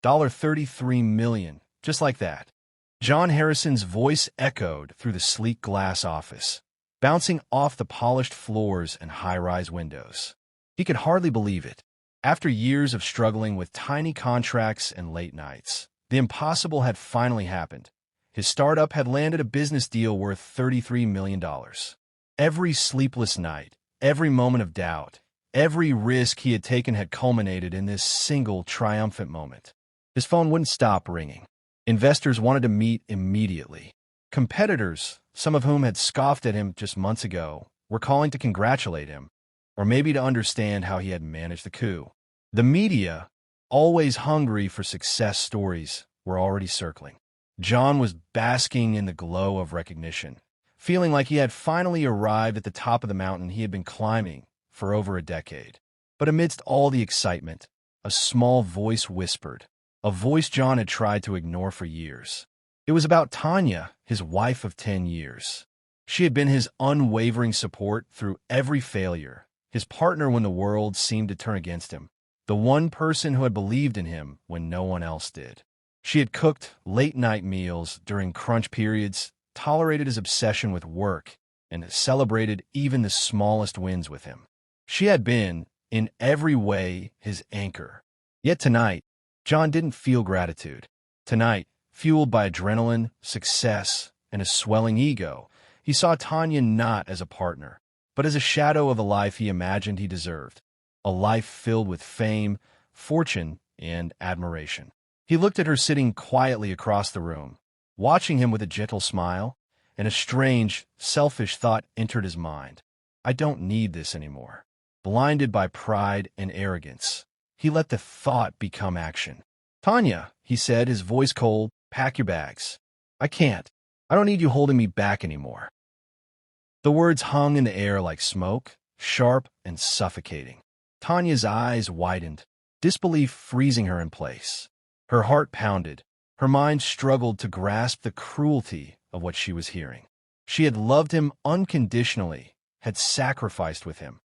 $33 million, just like that. John Harrison's voice echoed through the sleek glass office, bouncing off the polished floors and high-rise windows. He could hardly believe it. After years of struggling with tiny contracts and late nights, the impossible had finally happened. His startup had landed a business deal worth $33 million. Every sleepless night, every moment of doubt, every risk he had taken had culminated in this single triumphant moment. His phone wouldn't stop ringing. Investors wanted to meet immediately. Competitors, some of whom had scoffed at him just months ago, were calling to congratulate him, or maybe to understand how he had managed the coup. The media, always hungry for success stories, were already circling. John was basking in the glow of recognition, feeling like he had finally arrived at the top of the mountain he had been climbing for over a decade. But amidst all the excitement, a small voice whispered, a voice John had tried to ignore for years. It was about Tanya, his wife of 10 years. She had been his unwavering support through every failure, his partner when the world seemed to turn against him, the one person who had believed in him when no one else did. She had cooked late-night meals during crunch periods, tolerated his obsession with work, and celebrated even the smallest wins with him. She had been, in every way, his anchor. Yet tonight, John didn't feel gratitude. Tonight, fueled by adrenaline, success, and a swelling ego, he saw Tanya not as a partner, but as a shadow of the life he imagined he deserved, a life filled with fame, fortune, and admiration. He looked at her sitting quietly across the room, watching him with a gentle smile, and a strange, selfish thought entered his mind. I don't need this anymore. Blinded by pride and arrogance, he let the thought become action. Tanya, he said, his voice cold, pack your bags. I can't. I don't need you holding me back anymore. The words hung in the air like smoke, sharp and suffocating. Tanya's eyes widened, disbelief freezing her in place. Her heart pounded. Her mind struggled to grasp the cruelty of what she was hearing. She had loved him unconditionally, had sacrificed with him,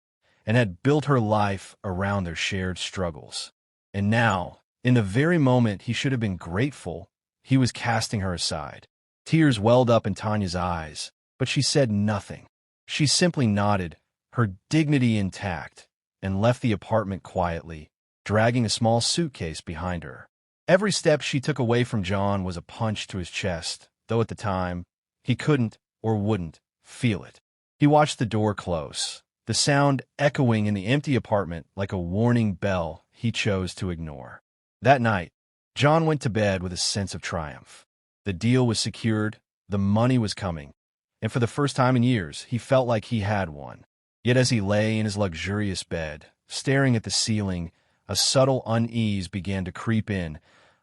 and had built her life around their shared struggles. And now, in the very moment he should have been grateful, he was casting her aside. Tears welled up in Tanya's eyes, but she said nothing. She simply nodded, her dignity intact, and left the apartment quietly, dragging a small suitcase behind her. Every step she took away from John was a punch to his chest, though at the time, he couldn't or wouldn't feel it. He watched the door close, the sound echoing in the empty apartment like a warning bell he chose to ignore. That night, John went to bed with a sense of triumph. The deal was secured, the money was coming, and for the first time in years, he felt like he had won. Yet as he lay in his luxurious bed, staring at the ceiling, a subtle unease began to creep in,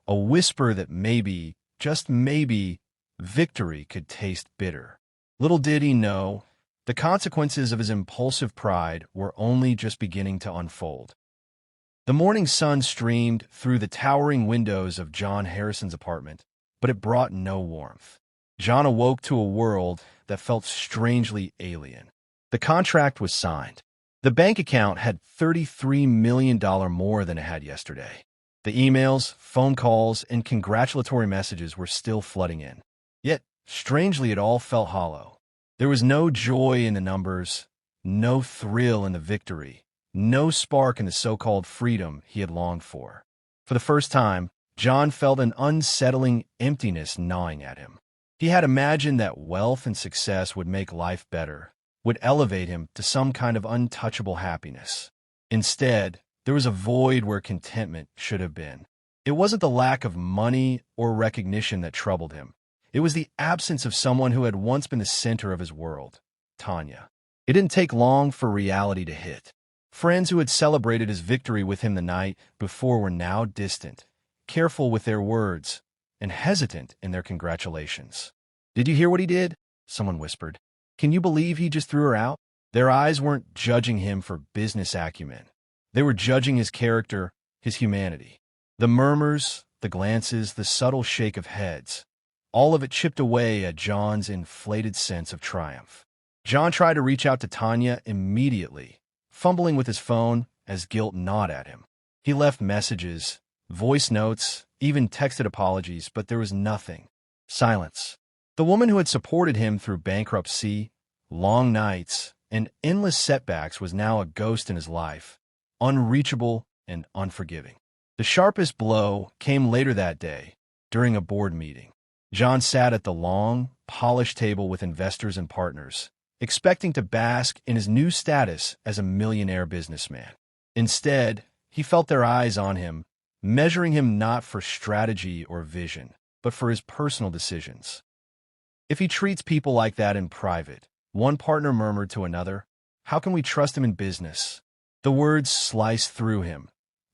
a whisper that maybe, just maybe, victory could taste bitter. Little did he know, the consequences of his impulsive pride were only just beginning to unfold. The morning sun streamed through the towering windows of John Harrison's apartment, but it brought no warmth. John awoke to a world that felt strangely alien. The contract was signed. The bank account had $33 million more than it had yesterday. The emails, phone calls, and congratulatory messages were still flooding in. Yet, strangely, it all felt hollow. There was no joy in the numbers, no thrill in the victory, no spark in the so-called freedom he had longed for. For the first time, John felt an unsettling emptiness gnawing at him. He had imagined that wealth and success would make life better, would elevate him to some kind of untouchable happiness. Instead, there was a void where contentment should have been. It wasn't the lack of money or recognition that troubled him. It was the absence of someone who had once been the center of his world, Tanya. It didn't take long for reality to hit. Friends who had celebrated his victory with him the night before were now distant, careful with their words, and hesitant in their congratulations. "Did you hear what he did?" someone whispered. "Can you believe he just threw her out?" Their eyes weren't judging him for business acumen. They were judging his character, his humanity. The murmurs, the glances, the subtle shake of heads, all of it chipped away at John's inflated sense of triumph. John tried to reach out to Tanya immediately, fumbling with his phone as guilt gnawed at him. He left messages, voice notes, even texted apologies, but there was nothing. Silence. The woman who had supported him through bankruptcy, long nights, and endless setbacks was now a ghost in his life, unreachable and unforgiving. The sharpest blow came later that day, during a board meeting. John sat at the long, polished table with investors and partners, expecting to bask in his new status as a millionaire businessman. Instead, he felt their eyes on him, measuring him not for strategy or vision, but for his personal decisions. If he treats people like that in private, one partner murmured to another, how can we trust him in business? The words sliced through him,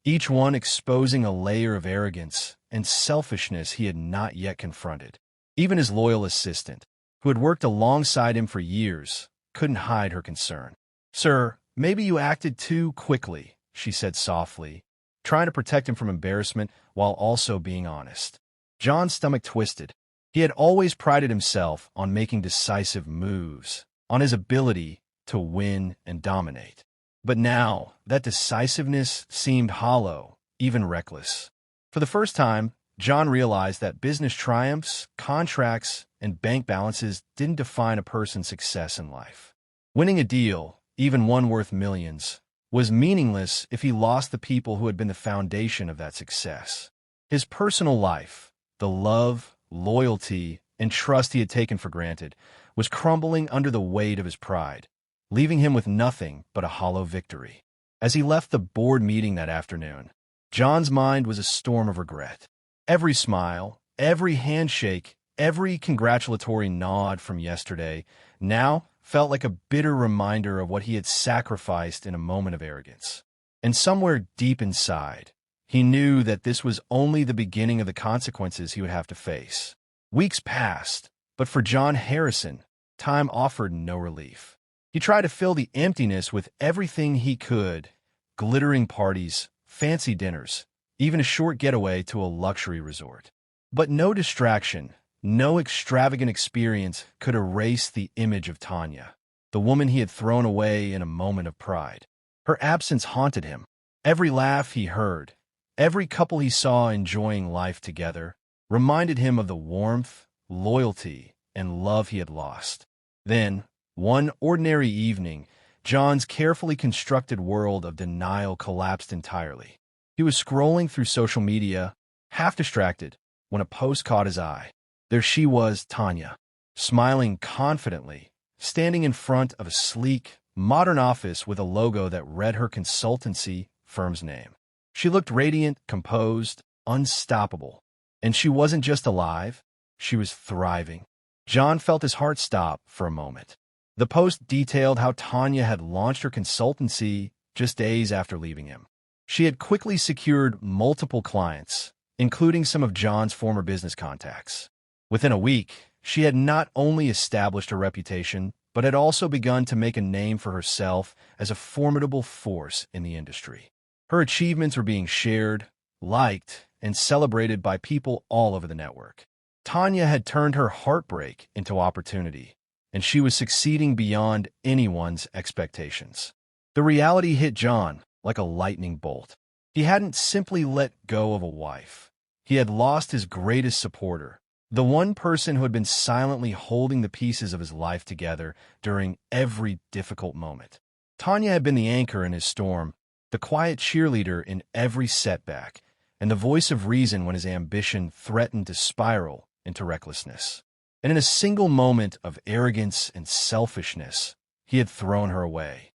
each one exposing a layer of arrogance and selfishness he had not yet confronted. Even his loyal assistant, who had worked alongside him for years, couldn't hide her concern. Sir, maybe you acted too quickly, she said softly, trying to protect him from embarrassment while also being honest. John's stomach twisted. He had always prided himself on making decisive moves, on his ability to win and dominate. But now, that decisiveness seemed hollow, even reckless. For the first time, John realized that business triumphs, contracts, and bank balances didn't define a person's success in life. Winning a deal, even one worth millions, was meaningless if he lost the people who had been the foundation of that success. His personal life, the love, loyalty, and trust he had taken for granted, was crumbling under the weight of his pride, leaving him with nothing but a hollow victory. As he left the board meeting that afternoon, John's mind was a storm of regret. Every smile, every handshake, every congratulatory nod from yesterday now felt like a bitter reminder of what he had sacrificed in a moment of arrogance. And somewhere deep inside, he knew that this was only the beginning of the consequences he would have to face. Weeks passed, but for John Harrison, time offered no relief. He tried to fill the emptiness with everything he could: glittering parties, fancy dinners, even a short getaway to a luxury resort. But no distraction, no extravagant experience could erase the image of Tanya, the woman he had thrown away in a moment of pride. Her absence haunted him. Every laugh he heard, every couple he saw enjoying life together, reminded him of the warmth, loyalty, and love he had lost. Then, one ordinary evening, John's carefully constructed world of denial collapsed entirely. He was scrolling through social media, half distracted, when a post caught his eye. There she was, Tanya, smiling confidently, standing in front of a sleek, modern office with a logo that read her consultancy firm's name. She looked radiant, composed, unstoppable. And she wasn't just alive, she was thriving. John felt his heart stop for a moment. The post detailed how Tanya had launched her consultancy just days after leaving him. She had quickly secured multiple clients, including some of John's former business contacts. Within a week, she had not only established a reputation, but had also begun to make a name for herself as a formidable force in the industry. Her achievements were being shared, liked, and celebrated by people all over the network. Tanya had turned her heartbreak into opportunity, and she was succeeding beyond anyone's expectations. The reality hit John like a lightning bolt. He hadn't simply let go of a wife. He had lost his greatest supporter, the one person who had been silently holding the pieces of his life together during every difficult moment. Tanya had been the anchor in his storm, the quiet cheerleader in every setback, and the voice of reason when his ambition threatened to spiral into recklessness. And in a single moment of arrogance and selfishness, he had thrown her away.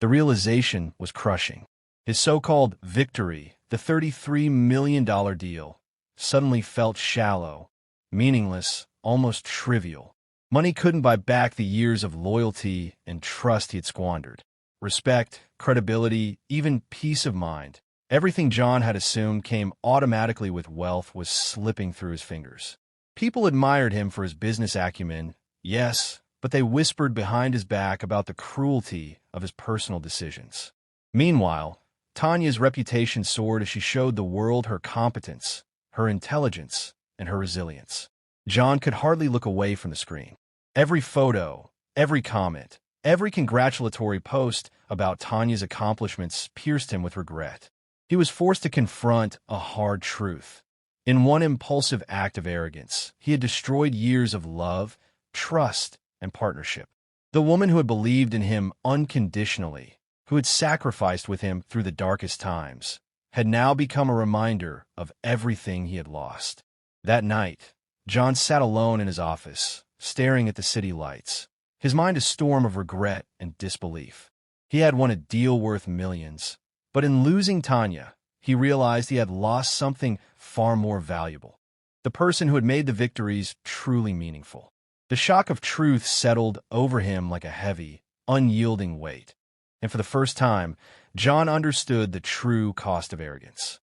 The realization was crushing. His so-called victory, the $33 million deal, suddenly felt shallow, meaningless, almost trivial. Money couldn't buy back the years of loyalty and trust he had squandered. Respect, credibility, even peace of mind. Everything John had assumed came automatically with wealth was slipping through his fingers. People admired him for his business acumen, yes, but they whispered behind his back about the cruelty of his personal decisions. Meanwhile, Tanya's reputation soared as she showed the world her competence, her intelligence, and her resilience. John could hardly look away from the screen. Every photo, every comment, every congratulatory post about Tanya's accomplishments pierced him with regret. He was forced to confront a hard truth. In one impulsive act of arrogance, he had destroyed years of love, trust, and partnership. The woman who had believed in him unconditionally, who had sacrificed with him through the darkest times, had now become a reminder of everything he had lost. That night, John sat alone in his office, staring at the city lights, his mind a storm of regret and disbelief. He had won a deal worth millions, but in losing Tanya, he realized he had lost something far more valuable, the person who had made the victories truly meaningful. The shock of truth settled over him like a heavy, unyielding weight, and for the first time, John understood the true cost of arrogance.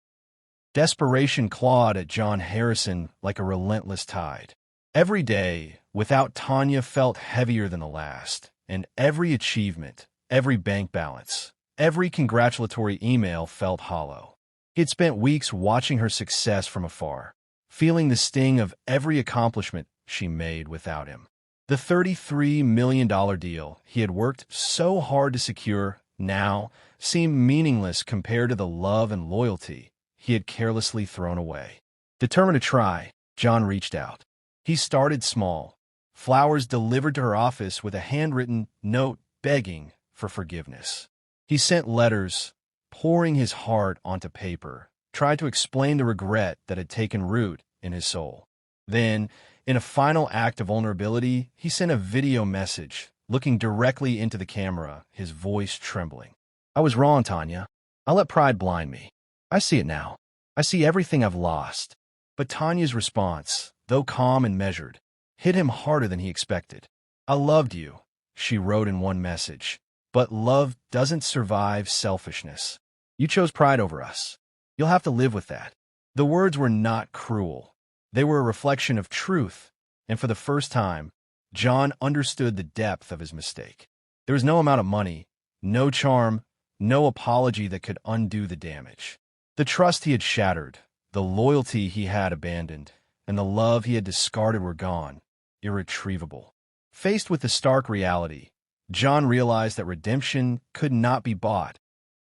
Desperation clawed at John Harrison like a relentless tide. Every day, without Tanya, felt heavier than the last, and every achievement, every bank balance, every congratulatory email felt hollow. He had spent weeks watching her success from afar, feeling the sting of every accomplishment she made without him. The $33 million deal he had worked so hard to secure now seemed meaningless compared to the love and loyalty he had carelessly thrown away. Determined to try, John reached out. He started small, flowers delivered to her office with a handwritten note begging for forgiveness. He sent letters, pouring his heart onto paper, tried to explain the regret that had taken root in his soul. Then, in a final act of vulnerability, he sent a video message, looking directly into the camera, his voice trembling. "I was wrong, Tanya. I let pride blind me. I see it now. I see everything I've lost." But Tanya's response, though calm and measured, hit him harder than he expected. "I loved you," she wrote in one message, "but love doesn't survive selfishness. You chose pride over us. You'll have to live with that." The words were not cruel. They were a reflection of truth, and for the first time, John understood the depth of his mistake. There was no amount of money, no charm, no apology that could undo the damage. The trust he had shattered, the loyalty he had abandoned, and the love he had discarded were gone, irretrievable. Faced with the stark reality, John realized that redemption could not be bought.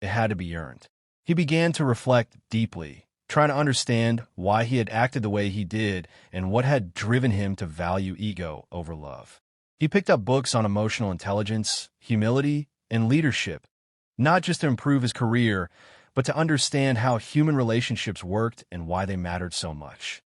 It had to be earned. He began to reflect deeply, trying to understand why he had acted the way he did and what had driven him to value ego over love. He picked up books on emotional intelligence, humility, and leadership, not just to improve his career, but to understand how human relationships worked and why they mattered so much.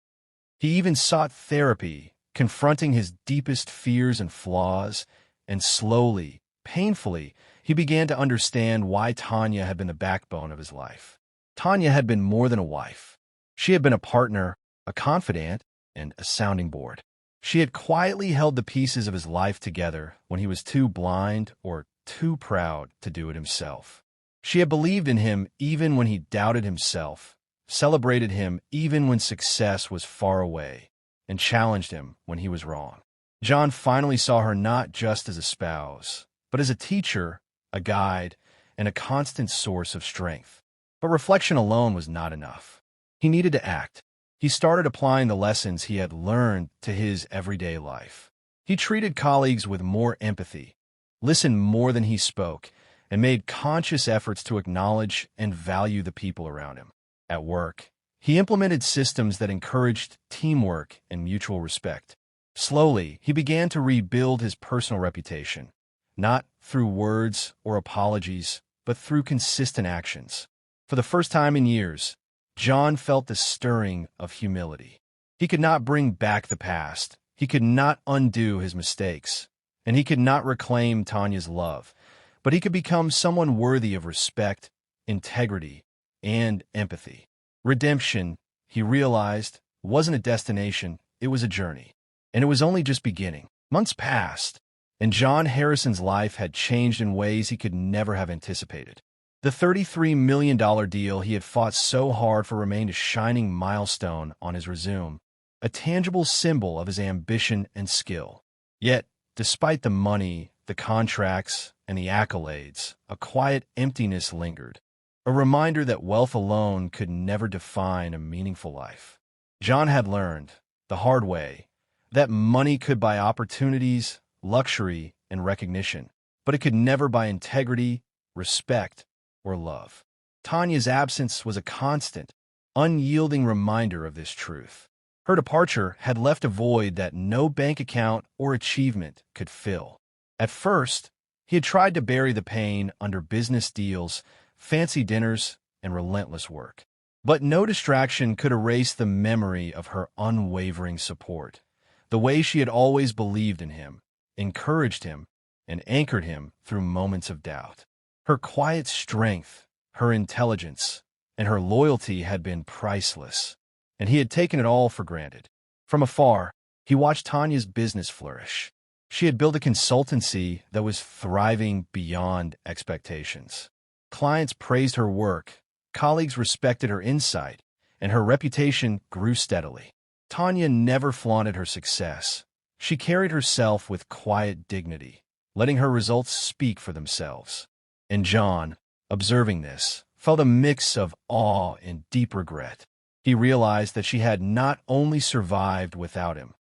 He even sought therapy, confronting his deepest fears and flaws, and slowly, painfully, he began to understand why Tanya had been the backbone of his life. Tanya had been more than a wife. She had been a partner, a confidant, and a sounding board. She had quietly held the pieces of his life together when he was too blind or too proud to do it himself. She had believed in him even when he doubted himself, celebrated him even when success was far away, and challenged him when he was wrong. John finally saw her not just as a spouse, but as a teacher, a guide, and a constant source of strength. But reflection alone was not enough. He needed to act. He started applying the lessons he had learned to his everyday life. He treated colleagues with more empathy, listened more than he spoke, and made conscious efforts to acknowledge and value the people around him. At work, he implemented systems that encouraged teamwork and mutual respect. Slowly, he began to rebuild his personal reputation, not through words or apologies, but through consistent actions. For the first time in years, John felt the stirring of humility. He could not bring back the past. He could not undo his mistakes, and he could not reclaim Tanya's love, but he could become someone worthy of respect, integrity, and empathy. Redemption, he realized, wasn't a destination, it was a journey. And it was only just beginning. Months passed, and John Harrison's life had changed in ways he could never have anticipated. The $33 million deal he had fought so hard for remained a shining milestone on his resume, a tangible symbol of his ambition and skill. Yet, despite the money, the contracts, and the accolades, a quiet emptiness lingered, a reminder that wealth alone could never define a meaningful life. John had learned, the hard way, that money could buy opportunities, luxury, and recognition, but it could never buy integrity, respect, or love. Tanya's absence was a constant, unyielding reminder of this truth. Her departure had left a void that no bank account or achievement could fill. At first, he had tried to bury the pain under business deals, fancy dinners, and relentless work. But no distraction could erase the memory of her unwavering support, the way she had always believed in him, encouraged him, and anchored him through moments of doubt. Her quiet strength, her intelligence, and her loyalty had been priceless, and he had taken it all for granted. From afar, he watched Tanya's business flourish. She had built a consultancy that was thriving beyond expectations. Clients praised her work, colleagues respected her insight, and her reputation grew steadily. Tanya never flaunted her success. She carried herself with quiet dignity, letting her results speak for themselves. And John, observing this, felt a mix of awe and deep regret. He realized that she had not only survived without him,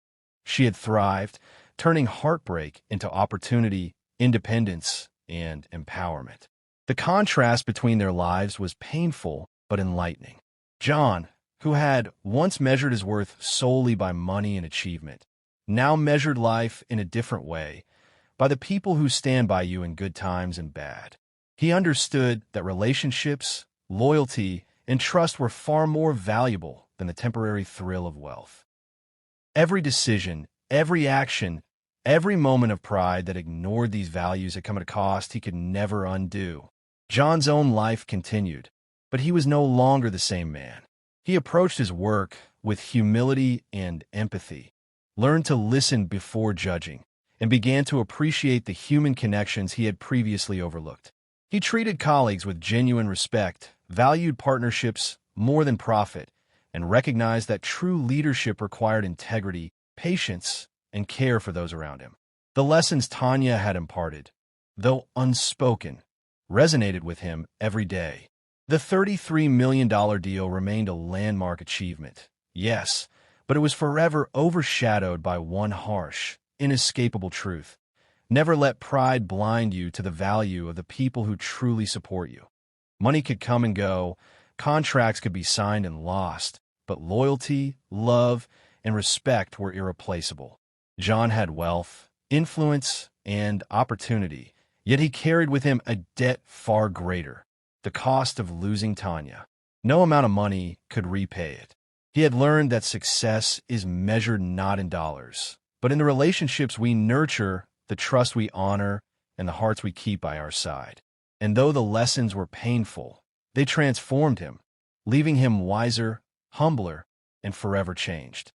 she had thrived, turning heartbreak into opportunity, independence, and empowerment. The contrast between their lives was painful but enlightening. John, who had once measured his worth solely by money and achievement, now measured life in a different way, by the people who stand by you in good times and bad. He understood that relationships, loyalty, and trust were far more valuable than the temporary thrill of wealth. Every decision, every action, every moment of pride that ignored these values had come at a cost he could never undo. John's own life continued, but he was no longer the same man. He approached his work with humility and empathy, learned to listen before judging, and began to appreciate the human connections he had previously overlooked. He treated colleagues with genuine respect, valued partnerships more than profit, and recognized that true leadership required integrity, patience, and care for those around him. The lessons Tanya had imparted, though unspoken, resonated with him every day. The $33 million deal remained a landmark achievement, yes, but it was forever overshadowed by one harsh, inescapable truth. Never let pride blind you to the value of the people who truly support you. Money could come and go, contracts could be signed and lost, but loyalty, love, and respect were irreplaceable. John had wealth, influence, and opportunity, yet he carried with him a debt far greater, the cost of losing Tanya. No amount of money could repay it. He had learned that success is measured not in dollars, but in the relationships we nurture, the trust we honor, and the hearts we keep by our side. And though the lessons were painful, they transformed him, leaving him wiser, humbler, and forever changed.